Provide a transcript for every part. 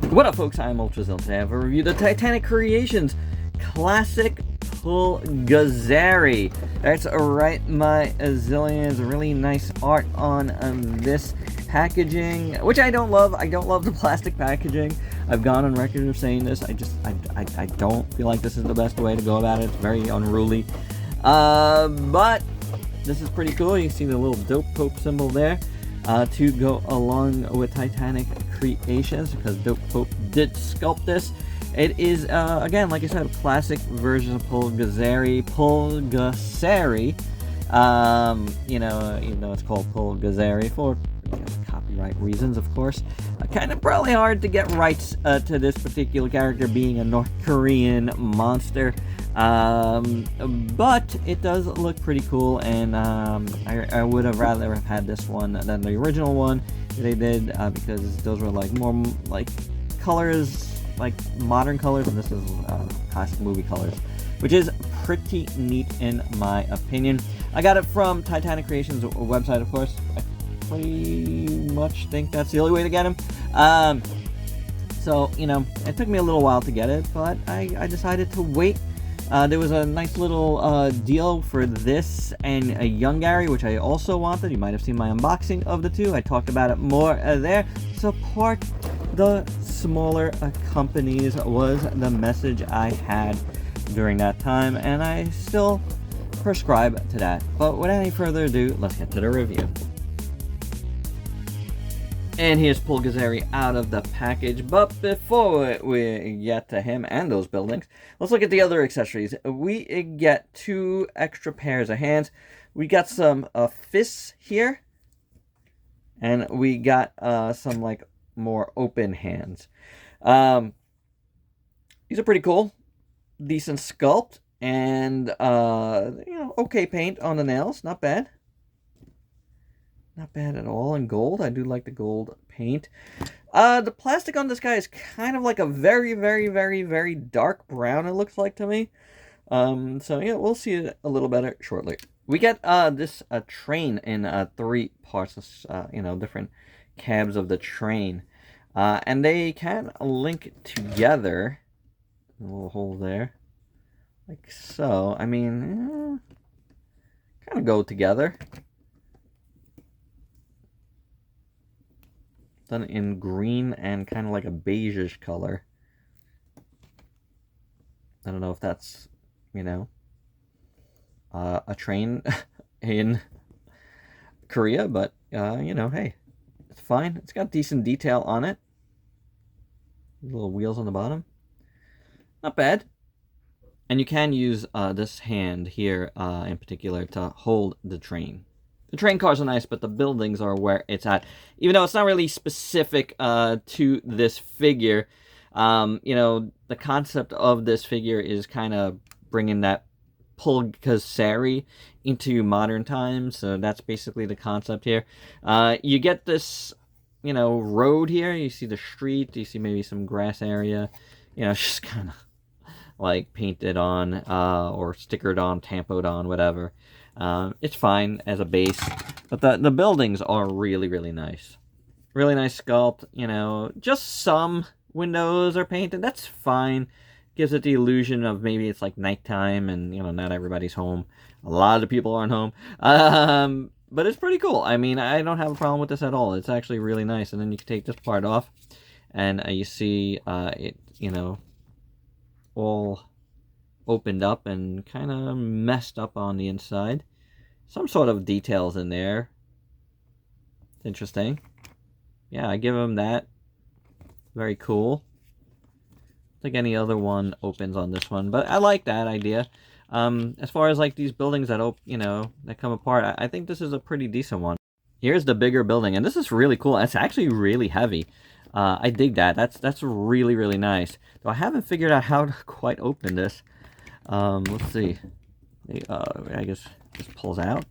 What up, folks? I'm ultrazillatoys. Today I have a review of the Titanic Creations Classic Pulgazary. That's right, my zillions. Really nice art on this packaging, which I don't love. I don't love the plastic packaging. I've gone on record of saying this. I don't feel like this is the best way to go about it. It's very unruly. But this is pretty cool. You see the little dope Pope symbol there to go along with Titanic Creations, because Dope Pope did sculpt this. It is, again, like I said, a classic version of Pulgazary. You know, even though it's called Pulgazary for copyright reasons, of course. Kind of probably hard to get rights to this particular character being a North Korean monster. But it does look pretty cool, and I would have rather have had this one than the original one they did, because those were like more like colors, like modern colors, and this is classic movie colors, which is pretty neat in my opinion. I got it from Titanic Creations website, of course. I pretty much think that's the only way to get them. So, you know, it took me a little while to get it, but I decided to wait. There was a nice little deal for this and a Young Gary, which I also wanted. You might have seen my unboxing of the two. I talked about it more there. Support the smaller companies was the message I had during that time, and I still prescribe to that. But without any further ado, let's get to the review. And here's Pulgazary out of the package. But before we get to him and those buildings, let's look at the other accessories. We get 2 extra pairs of hands. We got some fists here. And we got some like more open hands. These are pretty cool. Decent sculpt. And, you know, okay paint on the nails. Not bad. Not bad at all. In gold, I do like the gold paint. The plastic on this guy is kind of like a very, very, very, very dark brown, it looks like to me. So yeah, we'll see it a little better shortly. We get this train in 3 parts, you know, different cabs of the train. And they can link together. A little hole there. Like so. I mean, kind of go together. Done in green and kind of like a beigeish color. I don't know if that's, you know, a train in Korea, but, you know, hey, it's fine. It's got decent detail on it. Little wheels on the bottom. Not bad. And you can use this hand here in particular to hold the train. The train cars are nice, but the buildings are where it's at. Even though it's not really specific to this figure, you know, the concept of this figure is kind of bringing that Pulgazary into modern times. So that's basically the concept here. You get this, you know, road here. You see the street. You see maybe some grass area. You know, it's just kind of like painted on or stickered on, tampoed on, whatever. It's fine as a base, but the buildings are really, really nice. Really nice sculpt, you know, just some windows are painted. That's fine. Gives it the illusion of maybe it's like nighttime and, you know, not everybody's home. A lot of people aren't home. But it's pretty cool. I mean, I don't have a problem with this at all. It's actually really nice. And then you can take this part off and you see it, you know, all opened up and kind of messed up on the inside. Some sort of details in there. Interesting. Yeah, I give them that. Very cool. I think any other one opens on this one, but I like that idea. As far as like these buildings that you know, that come apart, I think this is a pretty decent one. Here's the bigger building, and this is really cool. It's actually really heavy. I dig that. That's really, really nice. Though I haven't figured out how to quite open this. Let's see. I guess this pulls out.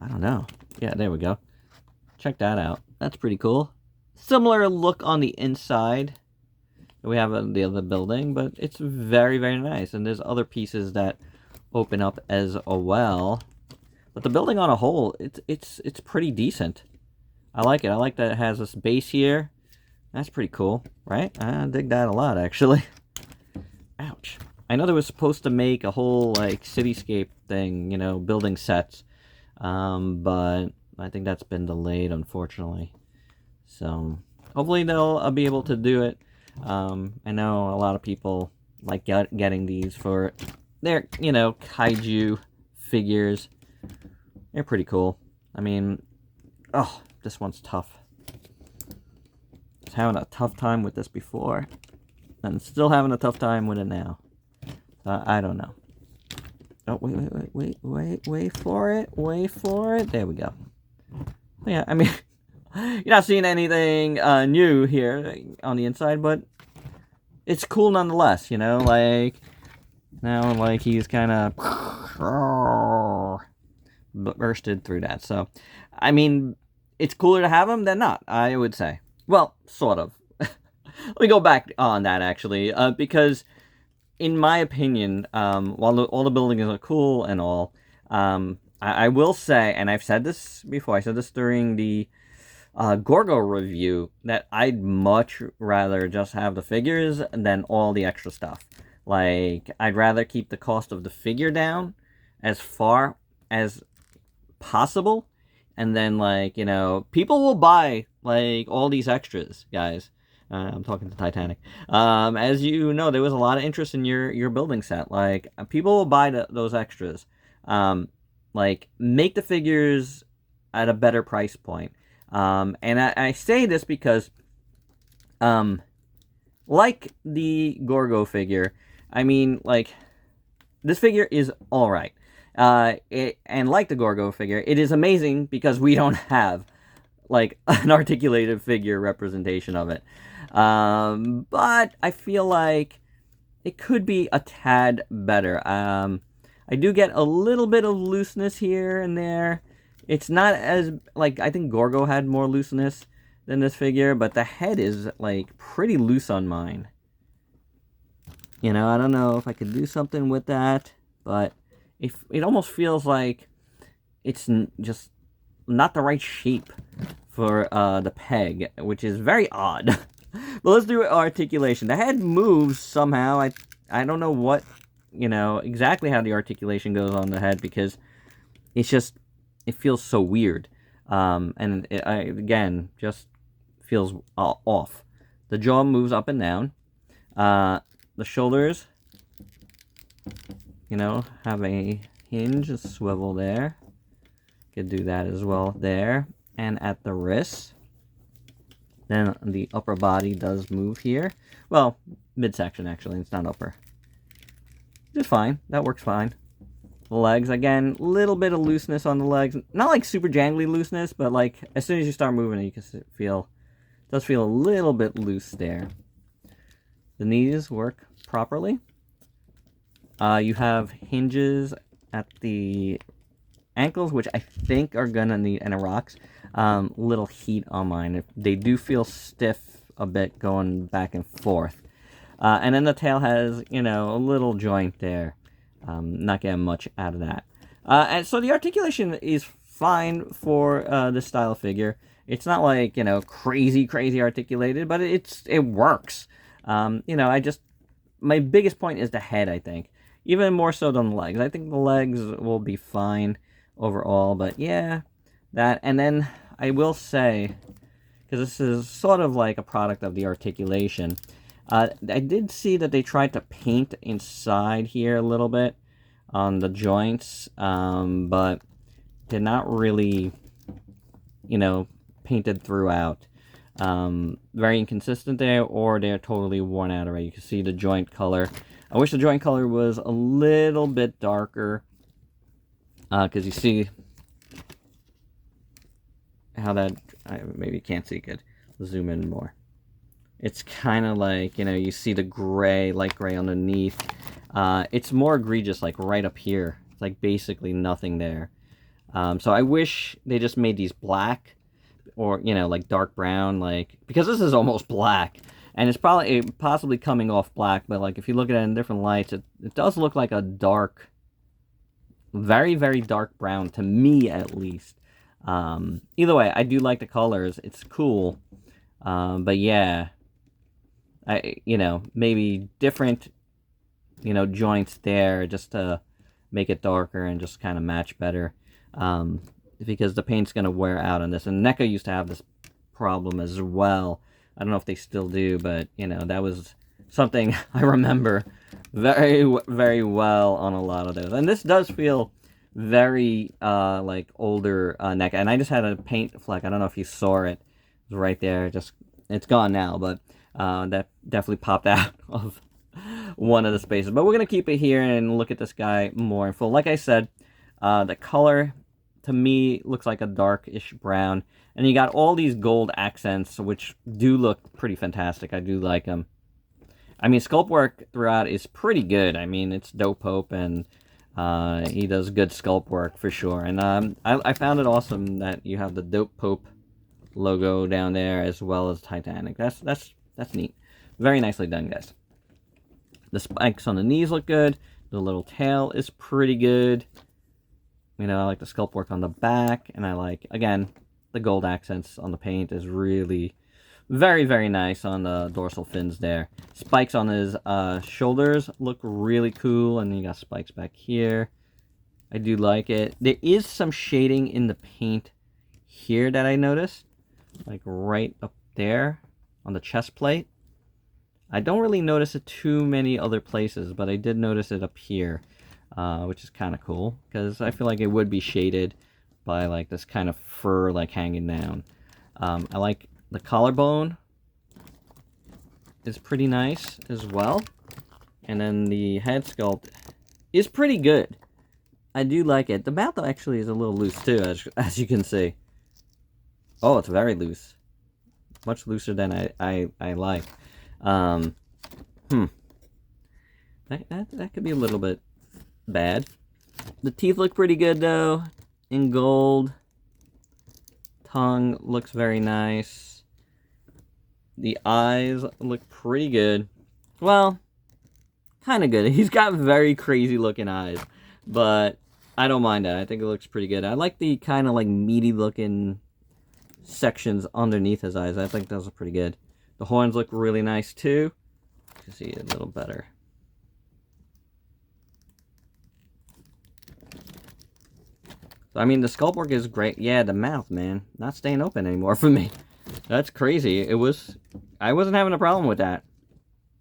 I don't know. Yeah, there we go. Check that out. That's pretty cool. Similar look on the inside that we have in the other building, but it's very, very nice. And there's other pieces that open up as well. But the building on a whole, it's pretty decent. I like it. I like that it has this base here That's pretty cool, right? I dig that a lot, actually. Ouch. I know they were supposed to make a whole, like, cityscape thing, you know, building sets. But I think that's been delayed, unfortunately. So, hopefully they'll be able to do it. I know a lot of people like getting these for their, you know, kaiju figures. They're pretty cool. I mean, oh, this one's tough. I was having a tough time with this before, and still having a tough time with it now. I don't know. Oh, wait for it. There we go. Yeah, I mean, you're not seeing anything new here on the inside, but it's cool nonetheless, you know? Like, now, like, he's kind of bursted through that. So, I mean, it's cooler to have him than not, I would say. Well, sort of. Let me go back on that, actually, because in my opinion, while all the buildings are cool and all, I will say, and I've said this before, I said this during the Gorgo review, that I'd much rather just have the figures than all the extra stuff. Like, I'd rather keep the cost of the figure down as far as possible, and then, like, you know, people will buy, like, all these extras, guys. I'm talking to Titanic. As you know, there was a lot of interest in your building set. Like, people will buy those extras. Like, make the figures at a better price point. And I say this because, like the Gorgo figure, I mean, like, this figure is alright. And like the Gorgo figure, it is amazing because we don't have, like, an articulated figure representation of it. But I feel like it could be a tad better. I do get a little bit of looseness here and there. It's not as, like, I think Gorgo had more looseness than this figure, but the head is, like, pretty loose on mine. You know, I don't know if I could do something with that, but it almost feels like it's just not the right shape for the peg, which is very odd. But let's do articulation. The head moves somehow. I don't know what, you know, exactly how the articulation goes on the head, because it's just, it feels so weird. And again, just feels off. The jaw moves up and down. The shoulders, you know, have a hinge, a swivel there. Could do that as well there. And at the wrist. Then the upper body does move here. Well, midsection actually, it's not upper. Just fine, that works fine. The legs, again, little bit of looseness on the legs. Not like super jangly looseness, but like as soon as you start moving it, you can feel, it does feel a little bit loose there. The knees work properly. You have hinges at the ankles, which I think are gonna need, and the rocks. Little heat on mine. They do feel stiff a bit going back and forth. And then the tail has, you know, a little joint there. Not getting much out of that. And so the articulation is fine for this style of figure. It's not like, you know, crazy articulated, but it works. You know, my biggest point is the head, I think. Even more so than the legs. I think the legs will be fine overall, but yeah, that. And then I will say, because this is sort of like a product of the articulation, I did see that they tried to paint inside here a little bit on the joints, but did not really, you know, painted throughout. Very inconsistent there, or they're totally worn out already. You can see the joint color. I wish the joint color was a little bit darker, because you see how that, maybe you can't see good. Zoom in more. It's kind of like, you know, you see the gray, light gray underneath. It's more egregious, like right up here. It's like basically nothing there. So I wish they just made these black, or, you know, like dark brown, like, because this is almost black. And it's probably possibly coming off black, but like if you look at it in different lights, it does look like a dark, very, very dark brown, to me at least. Either way, I do like the colors. It's cool. But yeah, maybe different, joints there just to make it darker and just kind of match better. Because the paint's going to wear out on this. And NECA used to have this problem as well. I don't know if they still do, but, that was something I remember very, very well on a lot of those. And this does feel very, like, older NECA. And I just had a paint fleck. I don't know if you saw it. It was right there. It's gone now, but that definitely popped out of one of the spaces. But we're going to keep it here and look at this guy more in full. Like I said, the color to me looks like a darkish brown, and you got all these gold accents, which do look pretty fantastic. I do like them. I mean, sculpt work throughout is pretty good. I mean, it's Dope Pope, and he does good sculpt work for sure. And I found it awesome that you have the Dope Pope logo down there as well as Titanic. That's neat. Very nicely done, guys. The spikes on the knees look good. The little tail is pretty good. I like the sculpt work on the back, and I like, again, the gold accents on the paint is really very, very nice on the dorsal fins there. Spikes on his shoulders look really cool, and then you got spikes back here. I do like it. There is some shading in the paint here that I noticed, like right up there on the chest plate. I don't really notice it too many other places, but I did notice it up here. Which is kind of cool, because I feel like it would be shaded by like this kind of fur like hanging down. I like the collarbone is pretty nice as well, and then the head sculpt is pretty good. I do like it. The mouth actually is a little loose too, as you can see. Oh, it's very loose, much looser than I like. That could be a little bit bad. The teeth look pretty good though, in gold. Tongue looks very nice. The eyes look pretty good. Well, kind of good. He's got very crazy looking eyes, but I don't mind that. I think it looks pretty good. I like the kind of like meaty looking sections underneath his eyes. I think those are pretty good. The horns look really nice too. You can see it a little better. I mean, the sculpt work is great. Yeah, the mouth, man, not staying open anymore for me. That's crazy. I wasn't having a problem with that,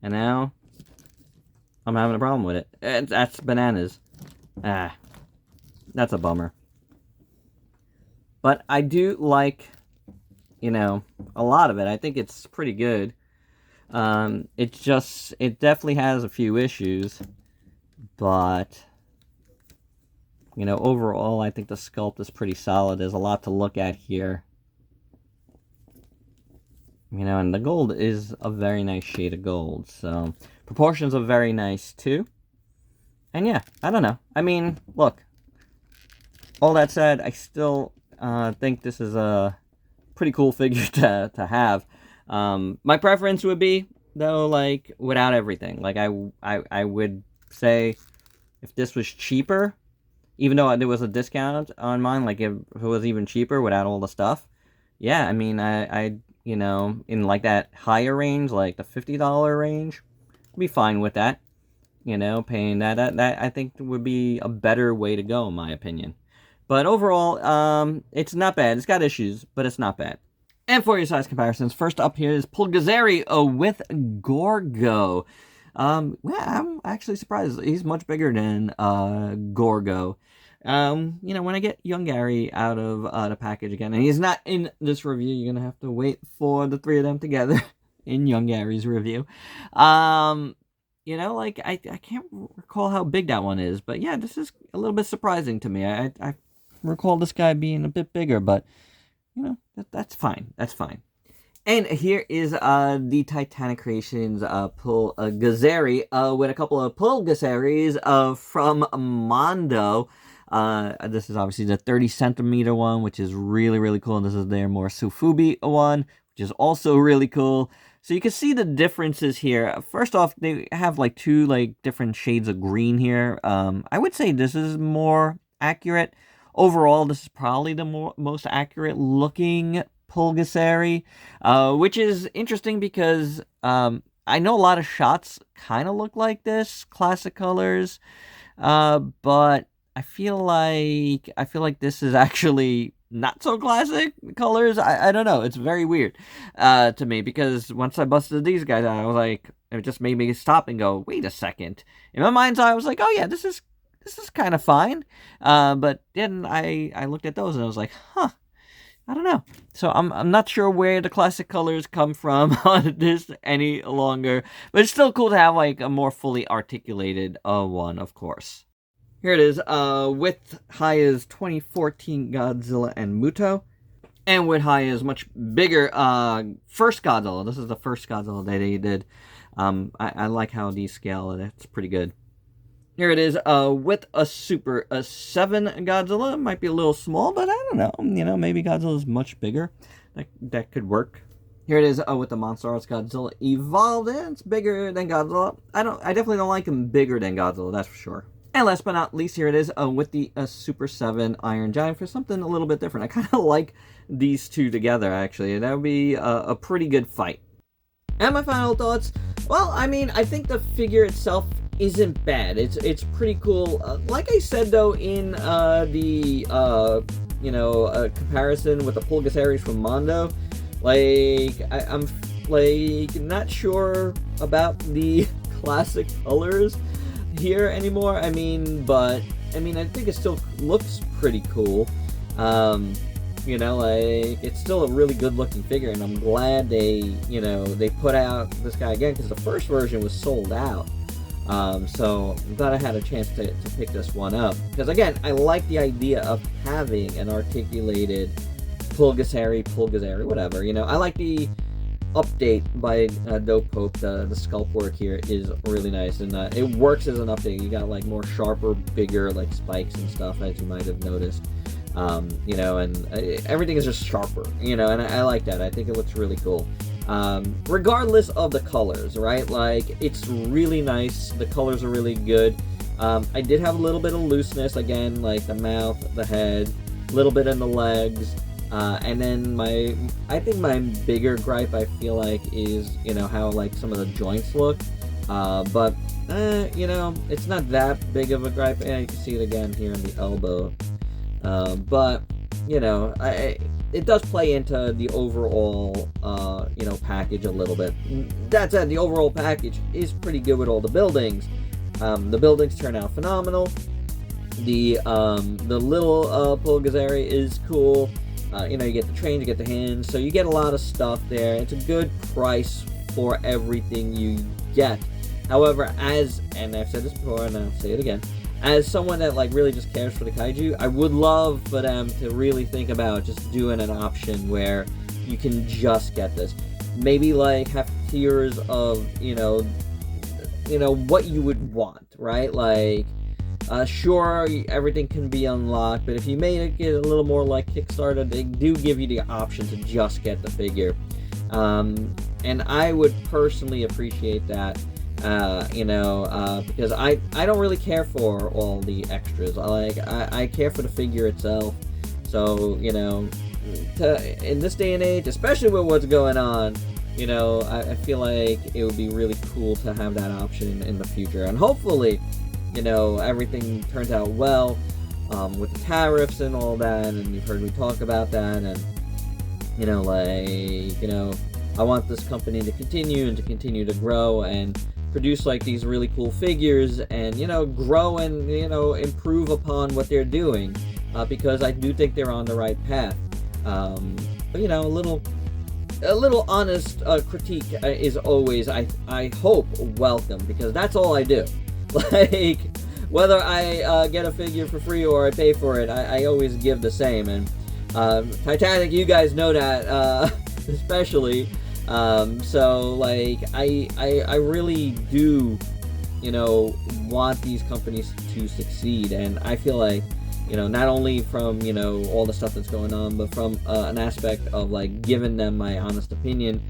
and now I'm having a problem with it. That's bananas. That's a bummer. But I do like, a lot of it. I think it's pretty good. It definitely has a few issues, but overall, I think the sculpt is pretty solid. There's a lot to look at here. And the gold is a very nice shade of gold. So, proportions are very nice, too. And yeah, I don't know. I mean, look. All that said, I still think this is a pretty cool figure to have. My preference would be, though, like, without everything. Like, I would say, if this was cheaper, even though there was a discount on mine, like if it was even cheaper without all the stuff, yeah, I mean, I in like that higher range, like the $50 range, I'd be fine with that. Paying that I think would be a better way to go, in my opinion. But overall, it's not bad. It's got issues, but it's not bad. And for your size comparisons, first up here is Pulgazary with Gorgo. Yeah, I'm actually surprised. He's much bigger than Gorgo. When I get young Gary out of the package again, and he's not in this review, you're gonna have to wait for the three of them together in young Gary's review. I can't recall how big that one is, but yeah, this is a little bit surprising to me. I recall this guy being a bit bigger, but that's fine. That's fine. And here is the Titanic Creations Pulgazary with a couple of Pulgasaries from Mondo. This is obviously the 30 centimeter one, which is really, really cool. And this is their more Sufubi one, which is also really cool. So you can see the differences here. First off, they have like two different shades of green here. I would say this is more accurate. Overall, this is probably the most accurate looking Pulgazary, which is interesting because I know a lot of shots kind of look like this, classic colors, but I feel like this is actually not so classic colors. I don't know. It's very weird to me, because once I busted these guys out, I was like, it just made me stop and go, wait a second. In my mind's eye, I was like, oh yeah, this is kind of fine. But then I looked at those and I was like, huh, I don't know. So I'm not sure where the classic colors come from on this any longer, but it's still cool to have like a more fully articulated one, of course. Here it is, width high is 2014 Godzilla and Muto, and width high is much bigger, first Godzilla. This is the first Godzilla that they did. I like how these scale, it's pretty good. Here it is, with a Super 7 Godzilla. Might be a little small, but I don't know. You know, maybe Godzilla's much bigger. That could work. Here it is, with the Monster Arts Godzilla Evolved, and it's bigger than Godzilla. I definitely don't like him bigger than Godzilla, that's for sure. And last but not least, here it is, with the Super 7 Iron Giant for something a little bit different. I kind of like these two together, actually. That would be a pretty good fight. And my final thoughts, well, I mean, I think the figure itself isn't bad. It's pretty cool. Like I said, though, in the comparison with the Pulgasaries from Mondo, like, I'm like not sure about the classic colors here anymore. I mean, I think it still looks pretty cool. You know, like, it's still a really good looking figure, and I'm glad they put out this guy again, because the first version was sold out. So I'm glad I had a chance to pick this one up, because again, I like the idea of having an articulated Pulgazary, whatever, you know. I like the update by Dope Pope. The sculpt work here is really nice, and it works as an update. You got like more sharper, bigger like spikes and stuff, as you might have noticed. You know, and everything is just sharper, you know, and I like that. I think it looks really cool. Regardless of the colors, right? Like, it's really nice. The colors are really good. I did have a little bit of looseness, again, like the mouth, the head, a little bit in the legs. And then I think my bigger gripe, I feel like, is, you know, how like some of the joints look. But you know, it's not that big of a gripe. Yeah, you can see it again here in the elbow. But you know, it does play into the overall you know, package a little bit. That said, the overall package is pretty good with all the buildings. The buildings turn out phenomenal. The little Pulgazary is cool. You know, you get the train, you get the hands, so you get a lot of stuff there. It's a good price for everything you get. However, and I've said this before, and I'll say it again, as someone that like really just cares for the kaiju, I would love for them to really think about just doing an option where you can just get this. Maybe like have tiers of, you know what you would want, right? Like, sure, everything can be unlocked, but if you made it a little more like Kickstarter, they do give you the option to just get the figure. And I would personally appreciate that. Because I don't really care for all the extras. I care for the figure itself. So, you know, in this day and age, especially with what's going on, you know, I feel like it would be really cool to have that option in the future. And hopefully, you know, everything turns out well with the tariffs and all that, and you've heard me talk about that, and, you know, like, you know, I want this company to continue to grow and produce like these really cool figures, and, you know, grow and, you know, improve upon what they're doing, because I do think they're on the right path. But, you know, a little honest critique is always, I hope, welcome, because that's all I do. Like, whether I get a figure for free or I pay for it, I always give the same. And Titanic, you guys know that, especially. So, like, I really do, you know, want these companies to succeed. And I feel like, you know, not only from, you know, all the stuff that's going on, but from an aspect of, like, giving them my honest opinion,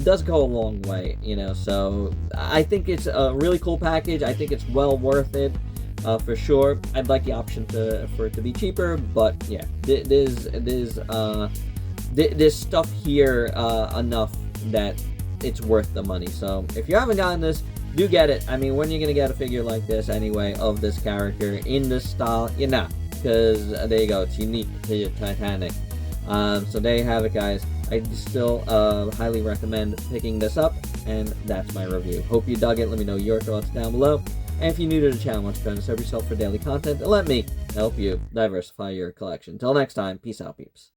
does go a long way, you know. So I think it's a really cool package. I think it's well worth it, for sure. I'd like the option for it to be cheaper, but yeah, there's this stuff here enough that it's worth the money. So if you haven't gotten this, do get it. I mean, when are you gonna get a figure like this anyway of this character in this style? You know, because there you go, it's unique to Titanic. So there you have it, guys. I still highly recommend picking this up, and that's my review. Hope you dug it. Let me know your thoughts down below. And if you're new to the channel, why don't you try to serve yourself for daily content and let me help you diversify your collection. Until next time, peace out, peeps.